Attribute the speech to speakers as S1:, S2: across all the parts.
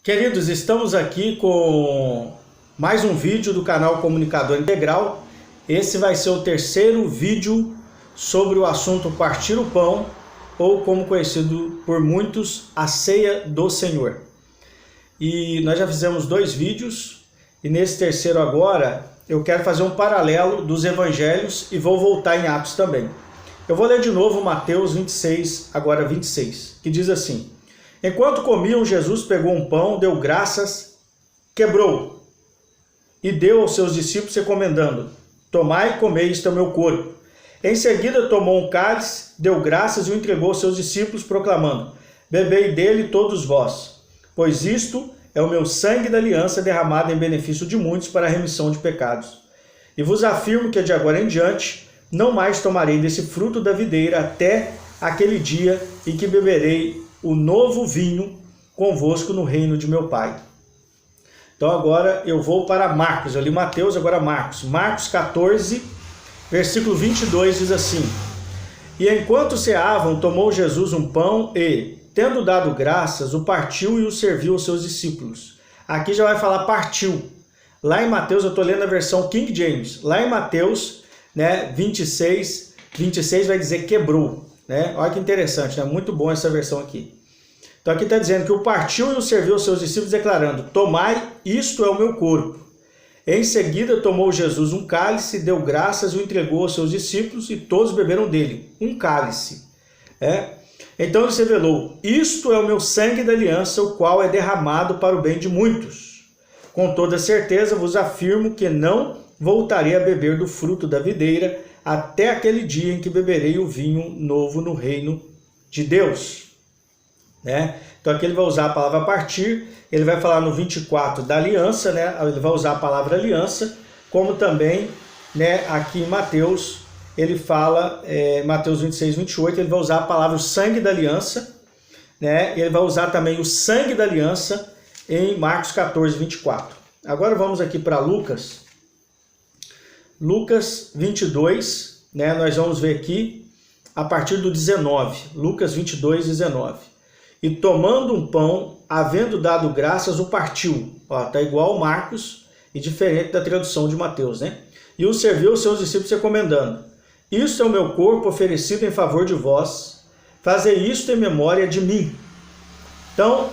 S1: Queridos, estamos aqui com mais um vídeo do canal Comunicador Integral. Esse vai ser o terceiro vídeo sobre o assunto partir o pão, ou como conhecido por muitos, a ceia do Senhor. E nós já fizemos dois vídeos, e nesse terceiro agora eu quero fazer um paralelo dos evangelhos e vou voltar em Atos também. Eu vou ler de novo Mateus 26, agora 26, que diz assim: enquanto comiam, Jesus pegou um pão, deu graças, quebrou e deu aos seus discípulos, recomendando: tomai e comei, isto é o meu corpo. Em seguida tomou um cálice, deu graças e o entregou aos seus discípulos, proclamando: bebei dele todos vós, pois isto é o meu sangue da aliança derramado em benefício de muitos para a remissão de pecados. E vos afirmo que de agora em diante não mais tomarei desse fruto da videira até aquele dia em que beberei o novo vinho convosco no reino de meu Pai. Então agora eu vou para Marcos. Eu li Mateus, agora Marcos. Marcos 14, versículo 22 diz assim: e enquanto ceavam, tomou Jesus um pão e, tendo dado graças, o partiu e o serviu aos seus discípulos. Aqui já vai falar partiu. Lá em Mateus, eu estou lendo a versão King James. Lá em Mateus, 26 vai dizer quebrou. Olha que interessante, muito bom essa versão aqui. Então aqui está dizendo que o partiu e o serviu aos seus discípulos, declarando: tomai, isto é o meu corpo. Em seguida tomou Jesus um cálice, deu graças e o entregou aos seus discípulos, e todos beberam dele. Um cálice. Então ele se revelou: isto é o meu sangue da aliança, o qual é derramado para o bem de muitos. Com toda certeza vos afirmo que não voltarei a beber do fruto da videira até aquele dia em que beberei o vinho novo no reino de Deus. Então aqui ele vai usar a palavra partir, ele vai falar no 24 da aliança, ele vai usar a palavra aliança, como também aqui em Mateus, ele fala, Mateus 26, 28, ele vai usar a palavra o sangue da aliança, ele vai usar também o sangue da aliança em Marcos 14, 24. Agora vamos aqui para Lucas 22, nós vamos ver aqui a partir do 19, Lucas 22, 19. E tomando um pão, havendo dado graças, o partiu. Está igual ao Marcos e diferente da tradução de Mateus, E o serviu aos seus discípulos, recomendando: isto é o meu corpo oferecido em favor de vós, fazei isto em memória de mim. Então,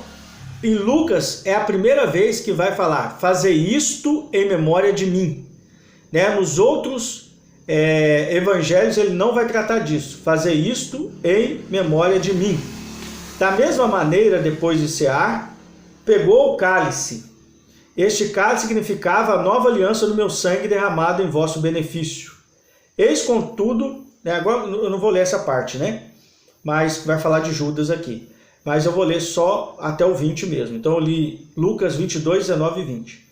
S1: em Lucas é a primeira vez que vai falar: fazei isto em memória de mim. Nos outros evangelhos ele não vai tratar disso. Fazer isto em memória de mim. Da mesma maneira, depois de cear, pegou o cálice. Este cálice significava a nova aliança do meu sangue derramado em vosso benefício. Eis contudo, agora eu não vou ler essa parte, mas vai falar de Judas aqui. Mas eu vou ler só até o 20 mesmo. Então eu li Lucas 22, 19 e 20.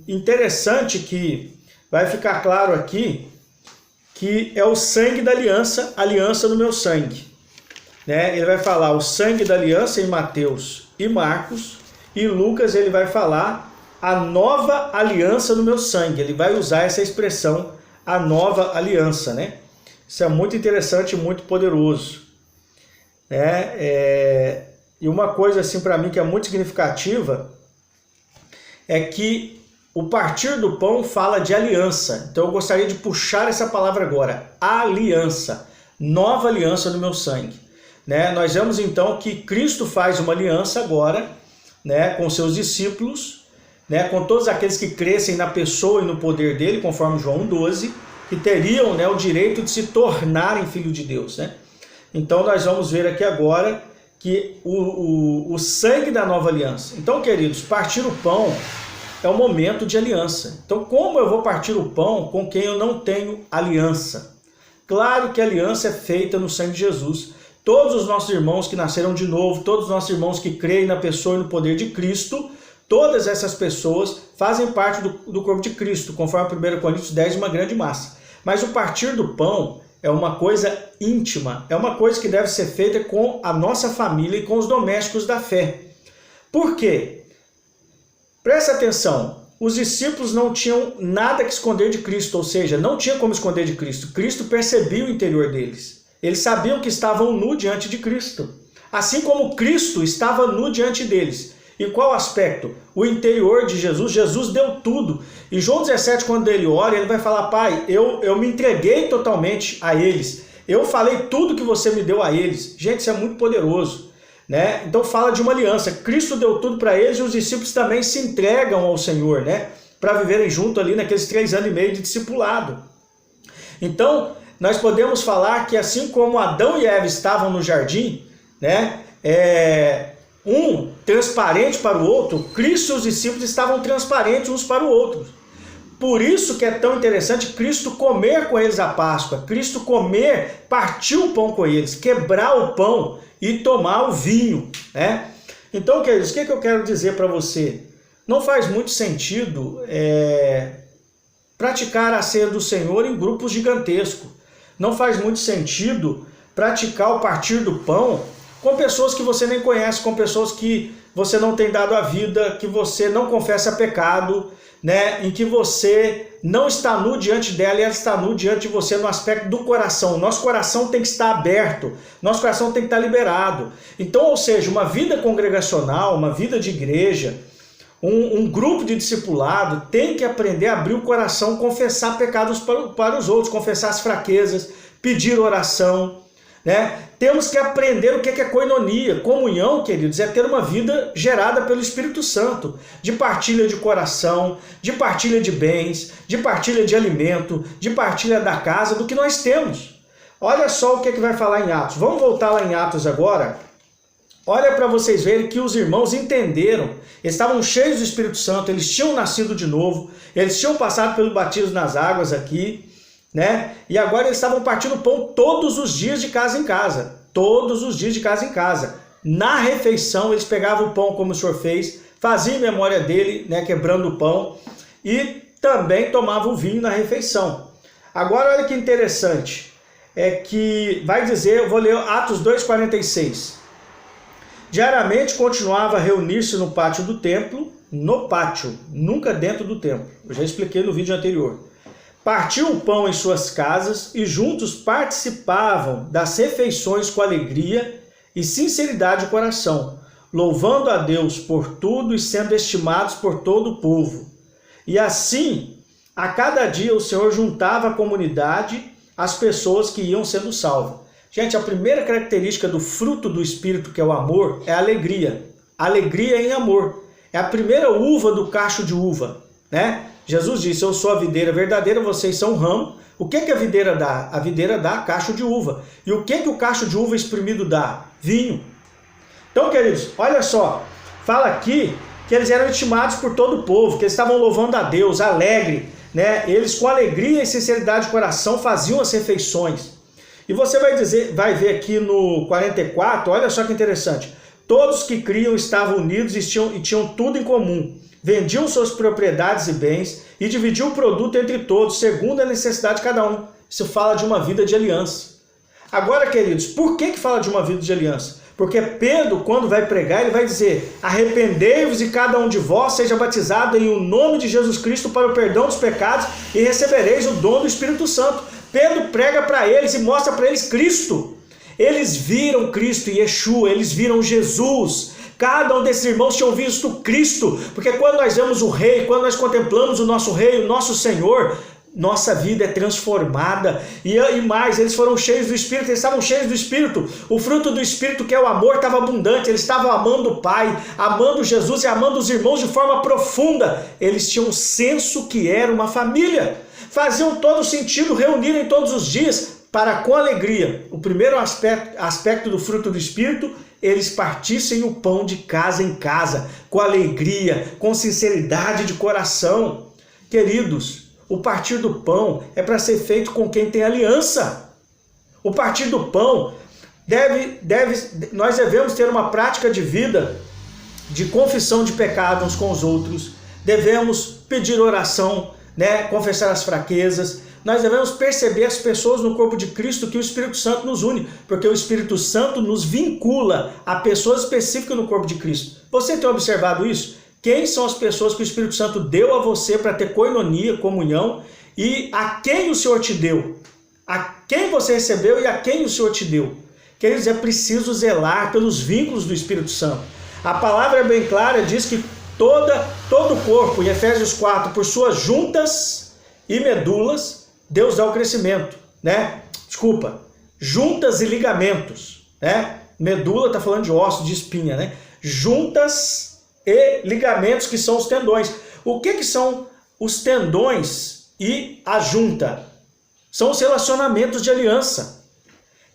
S1: Interessante que vai ficar claro aqui que é o sangue da aliança, aliança do meu sangue. Ele vai falar o sangue da aliança em Mateus e Marcos, e Lucas ele vai falar a nova aliança do meu sangue. Ele vai usar essa expressão, a nova aliança. Isso é muito interessante e muito poderoso. E uma coisa assim para mim que é muito significativa é que o partir do pão fala de aliança. Então eu gostaria de puxar essa palavra agora, aliança, nova aliança do meu sangue. Nós vemos então que Cristo faz uma aliança agora, com seus discípulos, com todos aqueles que crescem na pessoa e no poder dele, conforme João 12, que teriam o direito de se tornarem filhos de Deus. Então nós vamos ver aqui agora que o sangue da nova aliança. Então, queridos, partir o pão é um momento de aliança. Então, como eu vou partir o pão com quem eu não tenho aliança? Claro que a aliança é feita no sangue de Jesus. Todos os nossos irmãos que nasceram de novo, todos os nossos irmãos que creem na pessoa e no poder de Cristo, todas essas pessoas fazem parte do corpo de Cristo, conforme 1 Coríntios 10, uma grande massa. Mas o partir do pão é uma coisa íntima, é uma coisa que deve ser feita com a nossa família e com os domésticos da fé. Por quê? Presta atenção, os discípulos não tinham nada que esconder de Cristo, ou seja, não tinha como esconder de Cristo. Cristo percebia o interior deles. Eles sabiam que estavam nu diante de Cristo. Assim como Cristo estava nu diante deles. E qual aspecto? O interior de Jesus. Jesus deu tudo. E João 17, quando ele ora, ele vai falar: Pai, eu me entreguei totalmente a eles. Eu falei tudo que você me deu a eles. Gente, isso é muito poderoso, né? Então fala de uma aliança. Cristo deu tudo para eles e os discípulos também se entregam ao Senhor, né? Para viverem junto ali naqueles 3 anos e meio de discipulado. Então, nós podemos falar que assim como Adão e Eva estavam no jardim, né? Um transparente para o outro, Cristo e os discípulos estavam transparentes uns para o outro. Por isso que é tão interessante Cristo comer com eles a Páscoa, Cristo comer, partir o pão com eles, quebrar o pão e tomar o vinho, né? Então, queridos, o que eu quero dizer para você? Não faz muito sentido praticar a ceia do Senhor em grupos gigantescos. Não faz muito sentido praticar o partir do pão com pessoas que você nem conhece, com pessoas que você não tem dado a vida, que você não confessa pecado, né? Em que você não está nu diante dela e ela está nu diante de você no aspecto do coração. Nosso coração tem que estar aberto, nosso coração tem que estar liberado. Então, ou seja, uma vida congregacional, uma vida de igreja, um grupo de discipulado tem que aprender a abrir o coração, confessar pecados para os outros, confessar as fraquezas, pedir oração, né? Temos que aprender o que é koinonia. Comunhão, queridos, é ter uma vida gerada pelo Espírito Santo, de partilha de coração, de partilha de bens, de partilha de alimento, de partilha da casa, do que nós temos. Olha só o que vai falar em Atos. Vamos voltar lá em Atos agora. Olha para vocês verem que os irmãos entenderam, eles estavam cheios do Espírito Santo, eles tinham nascido de novo, eles tinham passado pelo batismo nas águas aqui, né? E agora eles estavam partindo pão todos os dias de casa em casa. Todos os dias de casa em casa. Na refeição eles pegavam o pão como o Senhor fez, faziam memória dele, né, quebrando o pão, e também tomavam o vinho na refeição. Agora olha que interessante, é que vai dizer, eu vou ler Atos 2,46. Diariamente continuava a reunir-se no pátio do templo, no pátio, nunca dentro do templo. Eu já expliquei no vídeo anterior. Partiam o pão em suas casas e juntos participavam das refeições com alegria e sinceridade de coração, louvando a Deus por tudo e sendo estimados por todo o povo. E assim, a cada dia o Senhor juntava à comunidade as pessoas que iam sendo salvas. Gente, a primeira característica do fruto do Espírito, que é o amor, é a alegria. Alegria em amor. É a primeira uva do cacho de uva, né? Jesus disse: eu sou a videira verdadeira, vocês são o ramo. O que a videira dá? A videira dá cacho de uva. E o que o cacho de uva espremido dá? Vinho. Então, queridos, olha só. Fala aqui que eles eram estimados por todo o povo, que eles estavam louvando a Deus, alegre, né? Eles com alegria e sinceridade de coração faziam as refeições. E você vai ver aqui no 44, olha só que interessante. Todos que criam estavam unidos e tinham tudo em comum. Vendiam suas propriedades e bens e dividiam o produto entre todos, segundo a necessidade de cada um. Isso fala de uma vida de aliança. Agora, queridos, por que fala de uma vida de aliança? Porque Pedro, quando vai pregar, ele vai dizer: arrependei-vos e cada um de vós seja batizado em o nome de Jesus Cristo para o perdão dos pecados e recebereis o dom do Espírito Santo. Pedro prega para eles e mostra para eles Cristo. Eles viram Cristo e Yeshua, eles viram Jesus. Cada um desses irmãos tinham visto Cristo, porque quando nós vemos o Rei, quando nós contemplamos o nosso Rei, o nosso Senhor, nossa vida é transformada. E mais, eles foram cheios do Espírito, eles estavam cheios do Espírito. O fruto do Espírito, que é o amor, estava abundante. Eles estavam amando o Pai, amando Jesus e amando os irmãos de forma profunda. Eles tinham um senso que era uma família. Faziam todo sentido reunirem todos os dias para, com alegria, o primeiro aspecto do fruto do Espírito, eles partissem o pão de casa em casa, com alegria, com sinceridade de coração. Queridos, o partir do pão é para ser feito com quem tem aliança. O partir do pão nós devemos ter uma prática de vida de confissão de pecado uns com os outros. Devemos pedir oração, né? Confessar as fraquezas. Nós devemos perceber as pessoas no corpo de Cristo, que o Espírito Santo nos une, porque o Espírito Santo nos vincula a pessoas específicas no corpo de Cristo. Você tem observado isso? Quem são as pessoas que o Espírito Santo deu a você para ter koinonia, comunhão, e a quem o Senhor te deu? A quem você recebeu e a quem o Senhor te deu? Queridos, é preciso zelar pelos vínculos do Espírito Santo. A palavra é bem clara, diz que todo o corpo, em Efésios 4, por suas juntas e medulas, Deus dá o crescimento, né? Desculpa, juntas e ligamentos, né? Medula está falando de osso, de espinha, né? Juntas e ligamentos, que são os tendões. O que são os tendões e a junta? São os relacionamentos de aliança.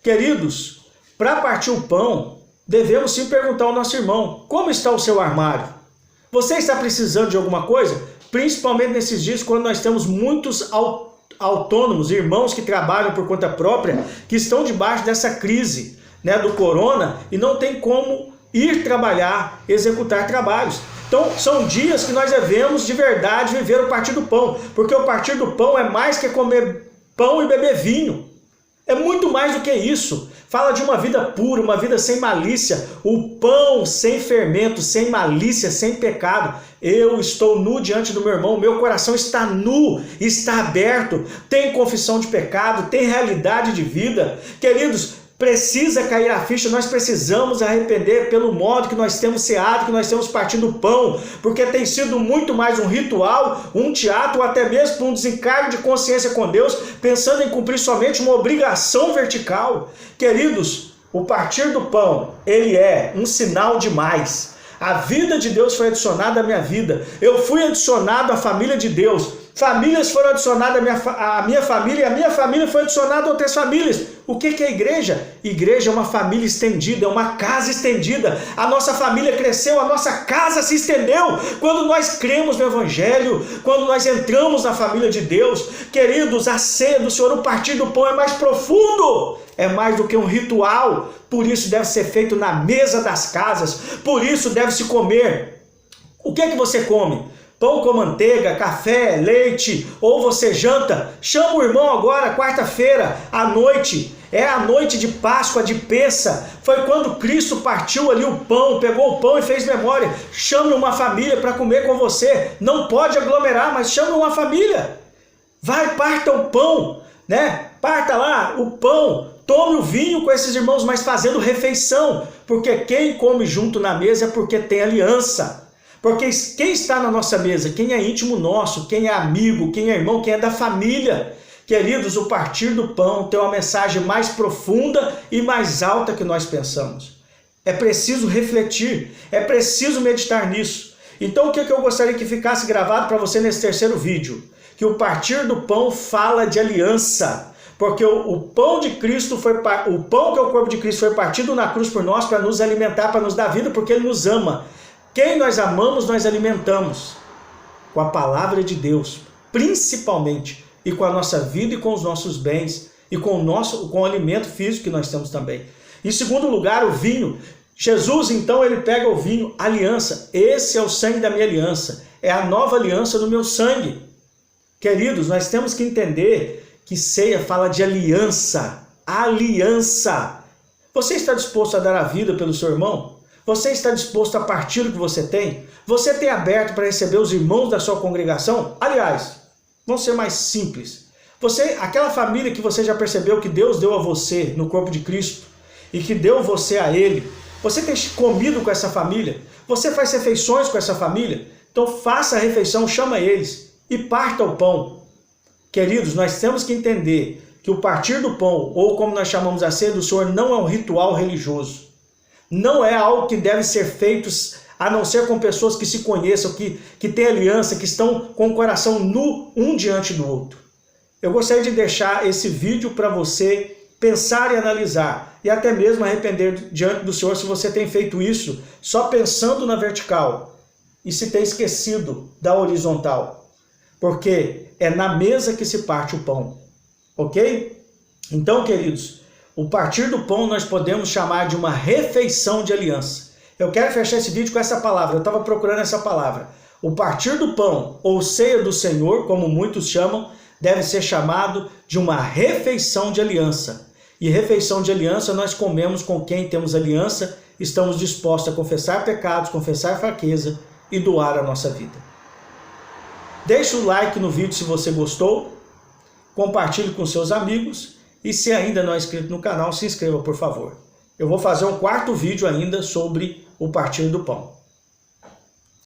S1: Queridos, para partir o pão, devemos sim perguntar ao nosso irmão: como está o seu armário? Você está precisando de alguma coisa? Principalmente nesses dias, quando nós temos muitos autônomos, irmãos que trabalham por conta própria, que estão debaixo dessa crise, né, do corona, e não tem como ir trabalhar, executar trabalhos. Então são dias que nós devemos de verdade viver o partir do pão, porque o partir do pão é mais que comer pão e beber vinho. É muito mais do que isso. Fala de uma vida pura, uma vida sem malícia, o pão sem fermento, sem malícia, sem pecado. Eu estou nu diante do meu irmão, meu coração está nu, está aberto, tem confissão de pecado, tem realidade de vida. Queridos, precisa cair a ficha, nós precisamos arrepender pelo modo que nós temos ceado, que nós temos partido o pão, porque tem sido muito mais um ritual, um teatro, ou até mesmo um desencargo de consciência com Deus, pensando em cumprir somente uma obrigação vertical. Queridos, o partir do pão, ele é um sinal de mais. A vida de Deus foi adicionada à minha vida, eu fui adicionado à família de Deus, famílias foram adicionadas à minha família, e a minha família foi adicionada a outras famílias. O que é a igreja? Igreja é uma família estendida, é uma casa estendida. A nossa família cresceu, a nossa casa se estendeu quando nós cremos no Evangelho, quando nós entramos na família de Deus. Queridos, a ceia do Senhor, o partir do pão é mais profundo, é mais do que um ritual. Por isso deve ser feito na mesa das casas, por isso deve se comer. O que é que você come? Pão com manteiga, café, leite, ou você janta? Chama o irmão agora, quarta-feira, à noite. É a noite de Páscoa, de Pêssah. Foi quando Cristo partiu ali o pão, pegou o pão e fez memória. Chame uma família para comer com você. Não pode aglomerar, mas chame uma família. Vai, parta o pão, né? Parta lá o pão. Tome o vinho com esses irmãos, mas fazendo refeição. Porque quem come junto na mesa é porque tem aliança. Porque quem está na nossa mesa, quem é íntimo nosso, quem é amigo, quem é irmão, quem é da família. Queridos, o partir do pão tem uma mensagem mais profunda e mais alta que nós pensamos. É preciso refletir, é preciso meditar nisso. Então o que eu gostaria que ficasse gravado para você nesse terceiro vídeo? Que o partir do pão fala de aliança. Porque o pão de Cristo o pão que é o corpo de Cristo foi partido na cruz por nós para nos alimentar, para nos dar vida, porque Ele nos ama. Quem nós amamos, nós alimentamos com a palavra de Deus, principalmente, e com a nossa vida e com os nossos bens, e com o alimento físico que nós temos também. Em segundo lugar, o vinho. Jesus, então, ele pega o vinho, aliança. Esse é o sangue da minha aliança, é a nova aliança do meu sangue. Queridos, nós temos que entender que ceia fala de aliança, aliança. Você está disposto a dar a vida pelo seu irmão? Você está disposto a partir do que você tem? Você tem aberto para receber os irmãos da sua congregação? Aliás, vamos ser mais simples. Aquela família que você já percebeu que Deus deu a você no corpo de Cristo e que deu você a Ele, você tem comido com essa família? Você faz refeições com essa família? Então faça a refeição, chama eles e parta o pão. Queridos, nós temos que entender que o partir do pão, ou como nós chamamos a ceia do Senhor, não é um ritual religioso. Não é algo que deve ser feito a não ser com pessoas que se conheçam, que têm aliança, que estão com o coração nu um diante do outro. Eu gostaria de deixar esse vídeo para você pensar e analisar, e até mesmo arrepender diante do Senhor se você tem feito isso só pensando na vertical e se tem esquecido da horizontal. Porque é na mesa que se parte o pão, ok? Então, queridos, o partir do pão nós podemos chamar de uma refeição de aliança. Eu quero fechar esse vídeo com essa palavra, eu estava procurando essa palavra. O partir do pão, ou ceia do Senhor, como muitos chamam, deve ser chamado de uma refeição de aliança. E refeição de aliança nós comemos com quem temos aliança, estamos dispostos a confessar pecados, confessar fraqueza e doar a nossa vida. Deixe o like no vídeo se você gostou, compartilhe com seus amigos e se ainda não é inscrito no canal, se inscreva por favor. Eu vou fazer um quarto vídeo ainda sobre o partir do pão.